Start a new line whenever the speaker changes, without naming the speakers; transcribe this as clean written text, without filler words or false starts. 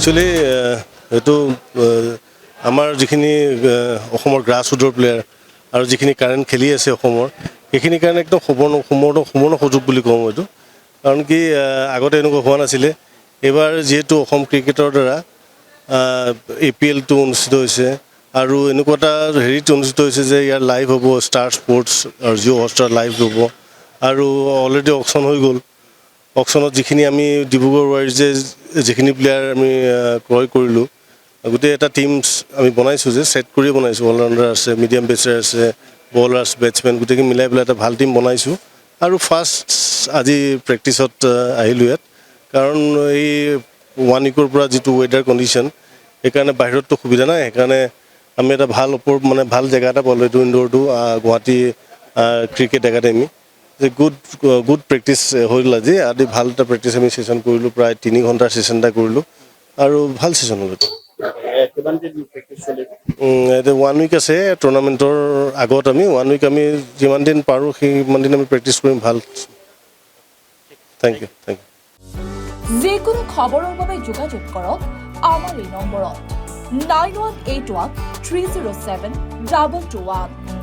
actually এইটো আমাৰ যিখিনি অসমৰ গ্ৰাছৰুটৰ প্লেয়াৰ আৰু যিখিনি কাৰেণ্ট খেলি আছে অসমৰ সেইখিনিৰ কাৰণে একদম সুবৰ্ণ সুযোগ বুলি কওঁ এইটো কাৰণ কি আগতে এনেকুৱা হোৱা নাছিলে এইবাৰ যিহেতু অসম ক্ৰিকেটৰ দ্বাৰা APL-টো অনুষ্ঠিত হৈছে আৰু এনেকুৱা এটা হেৰিত অনুষ্ঠিত হৈছে যে ইয়াৰ লাইভ হ'ব ষ্টাৰ স্পৰ্টছ আৰু জিঅ' হটষ্টাৰ লাইভ হ'ব আৰু অলৰেডি অকশ্যন হৈ গ'ল অকশ্যনত যিখিনি আমি ডিব্ৰুগড় ৱাৰিজে যিখিনি প্লেয়াৰ আমি ক্ৰয় কৰিলোঁ গোটেই এটা টিমছ আমি বনাইছোঁ যে ছেট কৰিয়ে বনাইছোঁ অলৰাউণ্ডাৰ আছে মিডিয়াম পেচাৰ আছে বলাৰ্ছ বেটছমেন গোটেইখিনি মিলাই পেলাই এটা ভাল টিম বনাইছোঁ আৰু ফাৰ্ষ্ট আজি প্ৰেক্টিছত আহিলোঁ ইয়াত কাৰণ এই 1 উইকৰ পৰা যিটো ৱেডাৰ কণ্ডিশ্যন সেইকাৰণে বাহিৰততো সুবিধা নাই সেইকাৰণে আমি এটা ভাল ভাল জেগা এটা পালোঁ এইটো ইনডোৰটো গুৱাহাটী ক্ৰিকেট একাডেমি যে গুড প্ৰেক্টিচ হৈ গ'ল আজি ভাল এটা প্ৰেক্টিচ আমি ছেশ্যন কৰিলোঁ প্ৰায় 3 ঘণ্টাৰ ছেশ্যন এটা কৰিলোঁ আৰু ভাল ছেশ্যন হ'ল এইটো 1 উইক আছে টুৰ্ণামেণ্টৰ আগত আমি 1 উইক আমি যিমান দিন পাৰোঁ সিমান দিন আমি প্ৰেক্টিচ কৰিম ভাল থেংক ইউ
যিকোনো খবৰৰ বাবে যোগাযোগ কৰক আমাৰ এই নম্বৰত 9181 307 221